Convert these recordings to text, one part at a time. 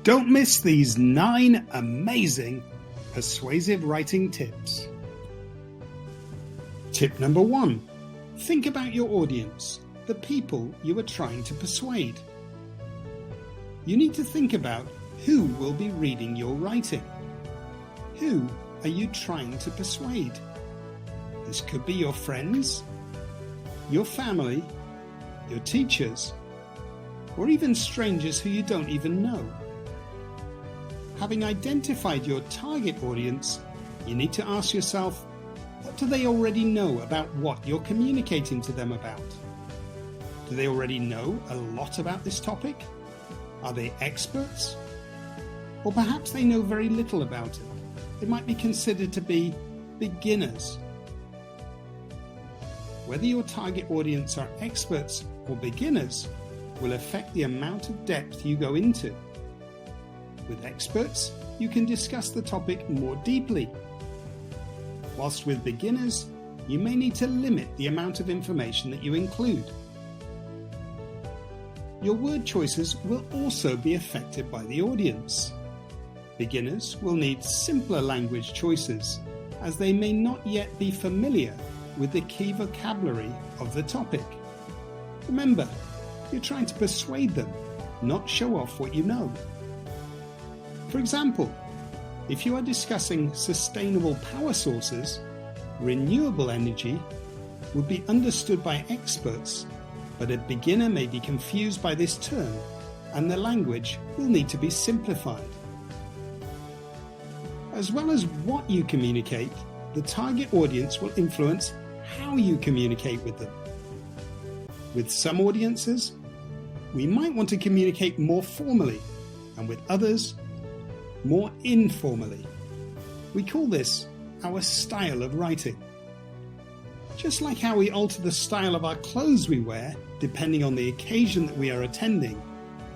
Don't miss these 9 amazing persuasive writing tips. Tip number 1. Think about your audience, the people you are trying to persuade. You need to think about who will be reading your writing. Who are you trying to persuade? This could be your friends, your family, your teachers, or even strangers who you don't even know. Having identified your target audience, you need to ask yourself, what do they already know about what you're communicating to them about? Do they already know a lot about this topic? Are they experts? Or perhaps they know very little about it. They might be considered to be beginners. Whether your target audience are experts or beginners will affect the amount of depth you go into. With experts, you can discuss the topic more deeply. Whilst with beginners, you may need to limit the amount of information that you include. Your word choices will also be affected by the audience. Beginners will need simpler language choices, as they may not yet be familiar with the key vocabulary of the topic. Remember, you're trying to persuade them, not show off what you know. For example, if you are discussing sustainable power sources, renewable energy would be understood by experts, but a beginner may be confused by this term, and the language will need to be simplified. As well as what you communicate, the target audience will influence how you communicate with them. With some audiences, we might want to communicate more formally, and with others, more informally. We call this our style of writing. Just like how we alter the style of our clothes we wear depending on the occasion that we are attending,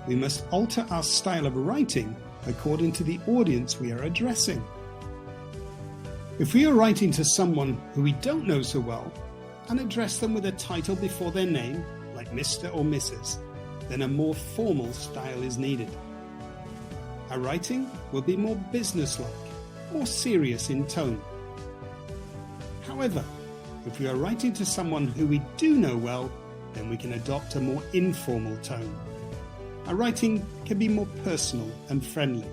we must alter our style of writing according to the audience we are addressing. If we are writing to someone who we don't know so well and address them with a title before their name, like Mr. or Mrs., then a more formal style is needed. Our writing will be more businesslike, more serious in tone. However, if we are writing to someone who we do know well, then we can adopt a more informal tone. Our writing can be more personal and friendly.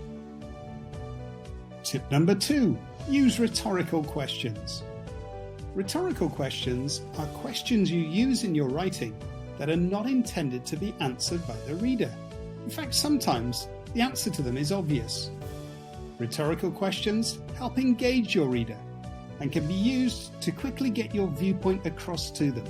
Tip number 2. Use rhetorical questions. Rhetorical questions are questions you use in your writing that are not intended to be answered by the reader. In fact, sometimes the answer to them is obvious. Rhetorical questions help engage your reader and can be used to quickly get your viewpoint across to them.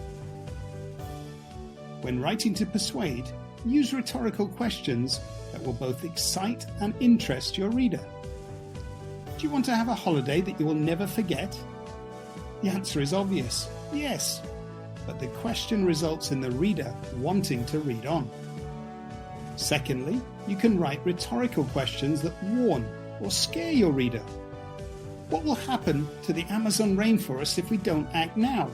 When writing to persuade, use rhetorical questions that will both excite and interest your reader. Do you want to have a holiday that you will never forget? The answer is obvious, yes, but the question results in the reader wanting to read on. Secondly, you can write rhetorical questions that warn or scare your reader. What will happen to the Amazon rainforest if we don't act now?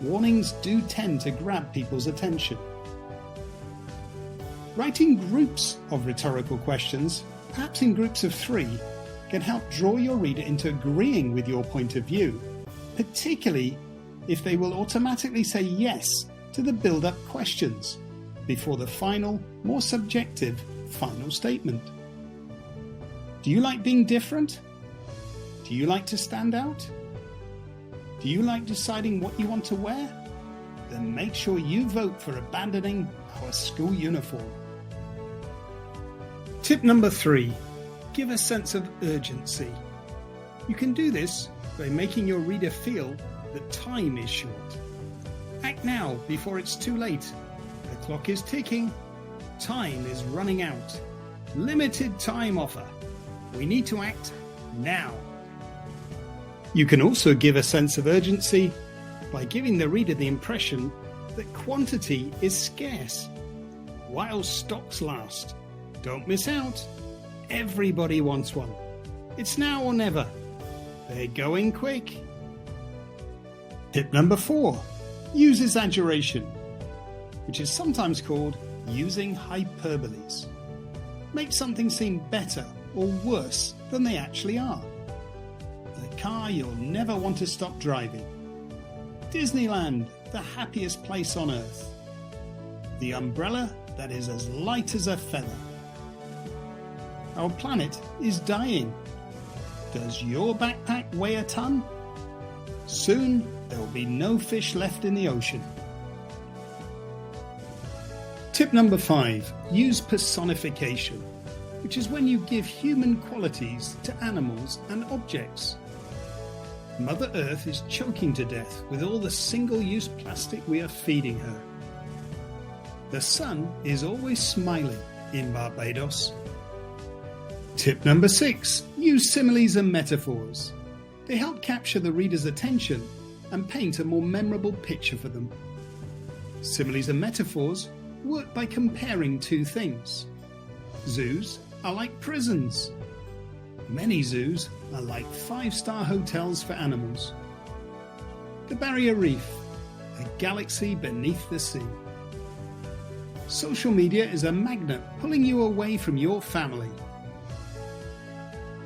Warnings do tend to grab people's attention. Writing groups of rhetorical questions, perhaps in groups of 3, can help draw your reader into agreeing with your point of view, particularly if they will automatically say yes to the build-up questions before the final, more subjective final statement. Do you like being different? Do you like to stand out? Do you like deciding what you want to wear? Then make sure you vote for abandoning our school uniform. Tip number 3. Give a sense of urgency. You can do this by making your reader feel that time is short. Act now before it's too late. The clock is ticking. Time is running out. Limited time offer. We need to act now. You can also give a sense of urgency by giving the reader the impression that quantity is scarce. While stocks last, don't miss out. Everybody wants one. It's now or never. They're going quick. Tip number 4. Use exaggeration, which is sometimes called using hyperboles. Make something seem better or worse than they actually are. The car you'll never want to stop driving. Disneyland, the happiest place on earth. The umbrella that is as light as a feather. Our planet is dying. Does your backpack weigh a ton? Soon there will be no fish left in the ocean. Tip number 5. Use personification, which is when you give human qualities to animals and objects. Mother Earth is choking to death with all the single-use plastic we are feeding her. The sun is always smiling in Barbados. Tip number 6. Use similes and metaphors. They help capture the reader's attention and paint a more memorable picture for them. Similes and metaphors work by comparing two things. Zoos are like prisons. Many zoos are like 5-star hotels for animals. The Barrier Reef, a galaxy beneath the sea. Social media is a magnet pulling you away from your family.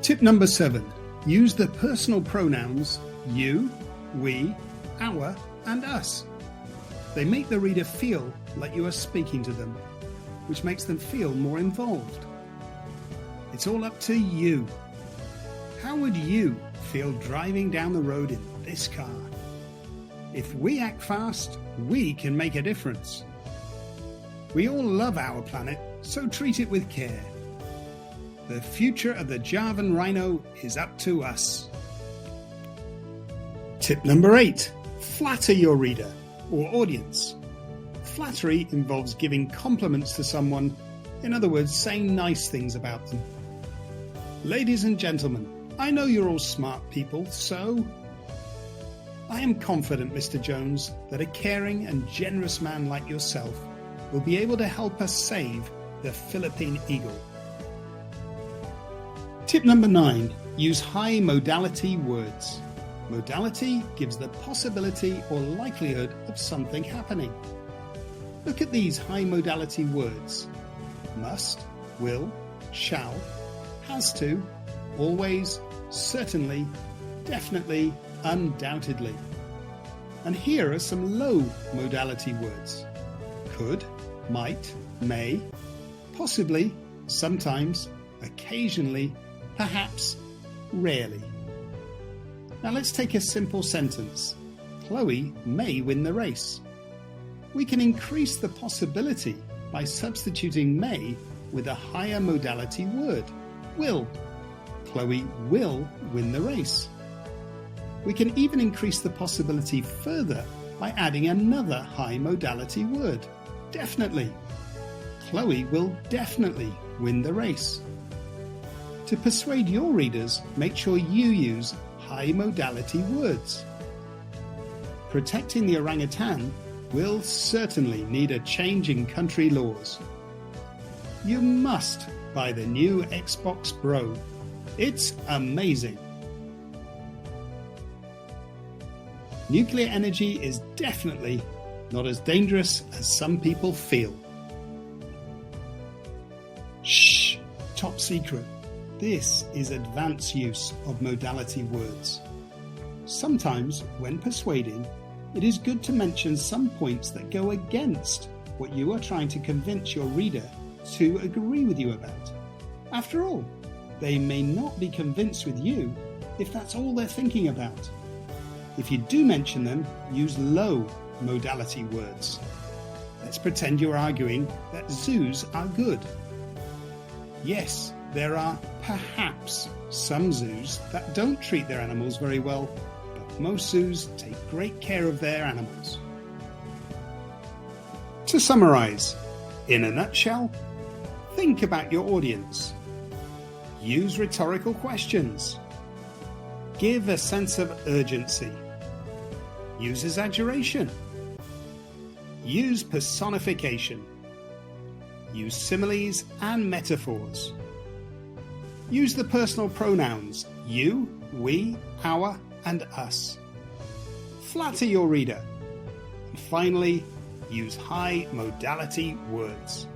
Tip number 7. Use the personal pronouns you, we, our, and us. They make the reader feel like you are speaking to them, which makes them feel more involved. It's all up to you. How would you feel driving down the road in this car? If we act fast, we can make a difference. We all love our planet, so treat it with care. The future of the Javan rhino is up to us. Tip number 8. Flatter your reader or audience. Flattery involves giving compliments to someone, in other words, saying nice things about them. Ladies and gentlemen, I know you're all smart people, so I am confident, Mr. Jones, that a caring and generous man like yourself will be able to help us save the Philippine eagle. Tip number 9. Use high modality words. Modality gives the possibility or likelihood of something happening. Look at these high modality words. Must, will, shall, has to, always, certainly, definitely, undoubtedly. And here are some low modality words. Could, might, may, possibly, sometimes, occasionally, perhaps, rarely. Now let's take a simple sentence. Chloe may win the race. We can increase the possibility by substituting may with a higher modality word, will. Chloe will win the race. We can even increase the possibility further by adding another high modality word, definitely. Chloe will definitely win the race. To persuade your readers, make sure you use high modality words. Protecting the orangutan will certainly need a change in country laws. You must buy the new Xbox Pro. It's amazing. Nuclear energy is definitely not as dangerous as some people feel. Shh! Top secret. This is advanced use of modality words. Sometimes, when persuading, it is good to mention some points that go against what you are trying to convince your reader to agree with you about. After all, they may not be convinced with you if that's all they're thinking about. If you do mention them, use low modality words. Let's pretend you're arguing that zoos are good. Yes, there are perhaps some zoos that don't treat their animals very well, but most zoos take great care of their animals. To summarize, in a nutshell, think about your audience. Use rhetorical questions. Give a sense of urgency. Use exaggeration. Use personification. Use similes and metaphors. Use the personal pronouns you, we, our, and us. Flatter your reader. And finally, use high modality words.